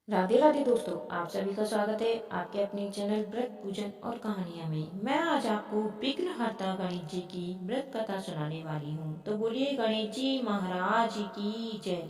राधे राधे दोस्तों, आप सभी का स्वागत है आपके अपने चैनल व्रत पूजन और कहानियां में। मैं आज आपको विघ्नहर्ता गणेश जी की व्रत कथा सुनाने वाली हूँ। तो बोलिए गणेश जी महाराज की जय।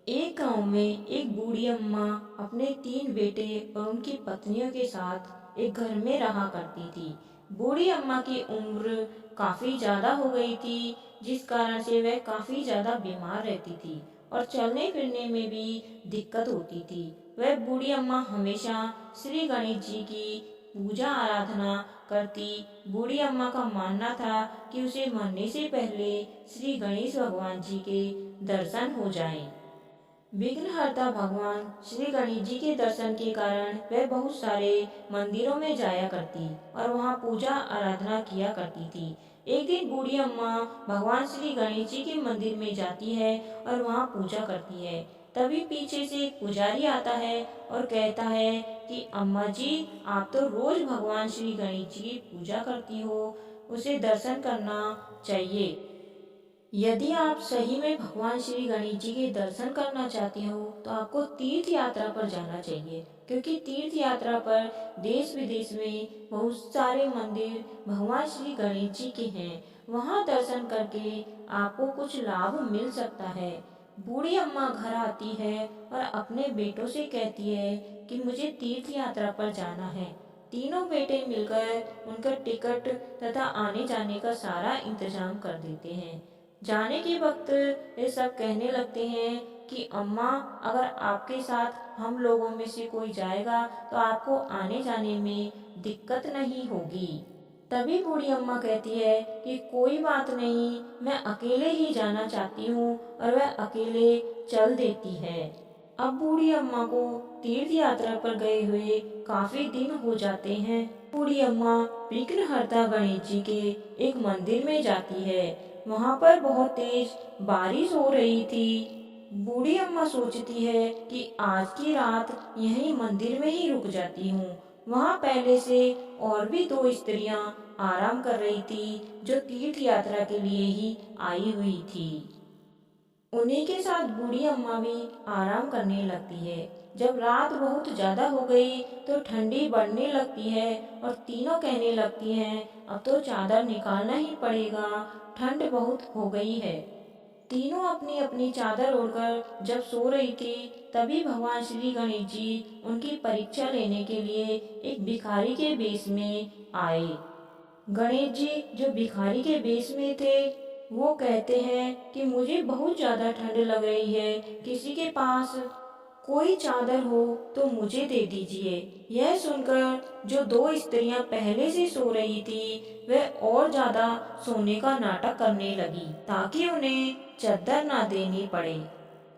एक गांव में एक बूढ़ी अम्मा अपने 3 बेटे और उनकी पत्नियों के साथ एक घर में रहा करती थी। बूढ़ी अम्मा की उम्र काफी ज्यादा हो गई थी, जिस कारण से वह काफी ज्यादा बीमार रहती थी और चलने फिरने में भी दिक्कत होती थी। वह बूढ़ी अम्मा हमेशा श्री गणेश जी की पूजा आराधना करती। बूढ़ी अम्मा का मानना था कि उसे मरने से पहले श्री गणेश भगवान जी के दर्शन हो जाएं। विघ्नहर्ता भगवान श्री गणेश जी के दर्शन के कारण वह बहुत सारे मंदिरों में जाया करती और वहां पूजा आराधना किया करती थी। एक दिन बूढ़ी अम्मा भगवान श्री गणेश जी के मंदिर में जाती है और वहां पूजा करती है। तभी पीछे से एक पुजारी आता है और कहता है कि अम्मा जी, आप तो रोज भगवान श्री गणेश जी की पूजा करती हो, उसे दर्शन करना चाहिए। यदि आप सही में भगवान श्री गणेश जी के दर्शन करना चाहते हो तो आपको तीर्थ यात्रा पर जाना चाहिए, क्योंकि तीर्थ यात्रा पर देश विदेश में बहुत सारे मंदिर भगवान श्री गणेश जी के हैं। वहां दर्शन करके आपको कुछ लाभ मिल सकता है। बूढ़ी अम्मा घर आती है और अपने बेटों से कहती है कि मुझे तीर्थ यात्रा पर जाना है। तीनों बेटे मिलकर उनका टिकट तथा आने जाने का सारा इंतजाम कर देते हैं। जाने के वक्त ये सब कहने लगते हैं कि अम्मा, अगर आपके साथ हम लोगों में से कोई जाएगा तो आपको आने जाने में दिक्कत नहीं होगी। तभी बूढ़ी अम्मा कहती है कि कोई बात नहीं, मैं अकेले ही जाना चाहती हूँ, और वह अकेले चल देती है। अब बूढ़ी अम्मा को तीर्थ यात्रा पर गए हुए काफी दिन हो जाते हैं। बूढ़ी अम्मा विघ्नहर्ता गणेश जी के एक मंदिर में जाती है। वहां पर बहुत तेज बारिश हो रही थी। बूढ़ी अम्मा सोचती है कि आज की रात यहीं मंदिर में ही रुक जाती हूँ। वहां पहले से और भी 2 स्त्रियां आराम कर रही थी, जो तीर्थ यात्रा के लिए ही आई हुई थी। उन्हीं के साथ बूढ़ी अम्मा भी आराम करने लगती है। जब रात बहुत ज्यादा हो गई तो ठंडी बढ़ने लगती है और तीनों कहने लगती हैं, अब तो चादर निकालना ही पड़ेगा, ठंड बहुत हो गई है। तीनों अपनी अपनी चादर ओढ़कर जब सो रही थी, तभी भगवान श्री गणेश जी उनकी परीक्षा लेने के लिए एक भिखारी के वेश में आए। गणेश जी जो भिखारी के वेश में थे, वो कहते हैं कि मुझे बहुत ज्यादा ठंड लग रही है, किसी के पास कोई चादर हो तो मुझे दे दीजिए। यह सुनकर जो 2 स्त्रियां पहले से सो रही थी, वह और ज्यादा सोने का नाटक करने लगी ताकि उन्हें चद्दर ना देनी पड़े।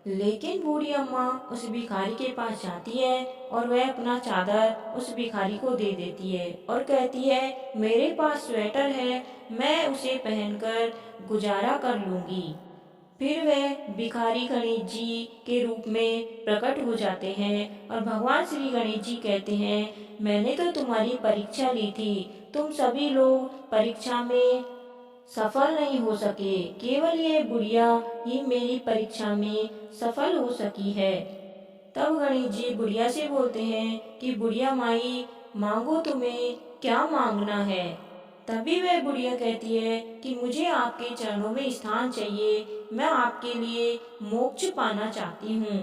लेकिन बूढ़ी अम्मा उस भिखारी के पास जाती है और वह अपना चादर उस भिखारी को दे देती है और कहती है, मेरे पास स्वेटर है, मैं उसे पहनकर गुजारा कर लूंगी। फिर वह भिखारी गणेश जी के रूप में प्रकट हो जाते हैं और भगवान श्री गणेश जी कहते हैं, मैंने तो तुम्हारी परीक्षा ली थी, तुम सभी लोग परीक्षा में सफल नहीं हो सके, केवल ये बुढ़िया ही मेरी परीक्षा में सफल हो सकी है। तब गणेश जी बुढ़िया से बोलते हैं कि बुढ़िया माई, मांगो, तुम्हें क्या मांगना है। तभी वह बुढ़िया कहती है कि मुझे आपके चरणों में स्थान चाहिए, मैं आपके लिए मोक्ष पाना चाहती हूँ।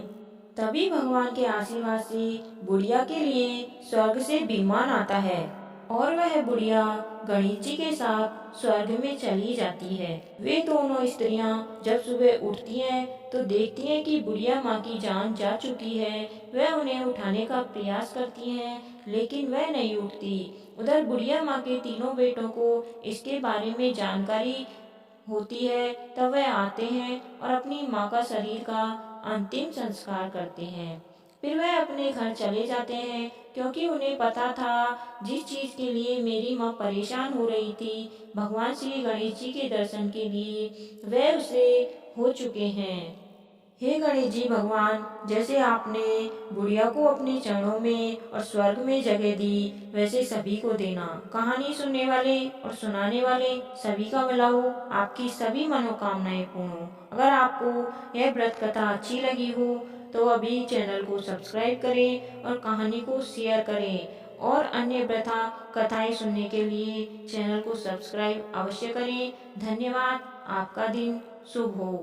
तभी भगवान के आशीर्वाद से बुढ़िया के लिए स्वर्ग से विमान आता है और वह बुढ़िया गणेश जी के साथ स्वर्ग में चली जाती है। वे दोनों स्त्रियां जब सुबह उठती हैं तो देखती हैं कि बुढ़िया माँ की जान जा चुकी है। वह उन्हें उठाने का प्रयास करती हैं, लेकिन वह नहीं उठती। उधर बुढ़िया माँ के तीनों बेटों को इसके बारे में जानकारी होती है। तब वह आते हैं और अपनी माँ का शरीर का अंतिम संस्कार करते हैं। फिर वह अपने घर चले जाते हैं, क्योंकि उन्हें पता था जिस चीज के लिए मेरी माँ परेशान हो रही थी, भगवान श्री गणेश जी के दर्शन के लिए, वह उसे हो चुके हैं। हे गणेश जी भगवान, जैसे आपने बुढ़िया को अपने चरणों में और स्वर्ग में जगह दी, वैसे सभी को देना। कहानी सुनने वाले और सुनाने वाले सभी का भला हो, आपकी सभी मनोकामनाएं पूर्ण हो। अगर आपको यह व्रत कथा अच्छी लगी हो तो अभी चैनल को सब्सक्राइब करें और कहानी को शेयर करें। और अन्य व्यथा कथाएं सुनने के लिए चैनल को सब्सक्राइब अवश्य करें। धन्यवाद। आपका दिन शुभ हो।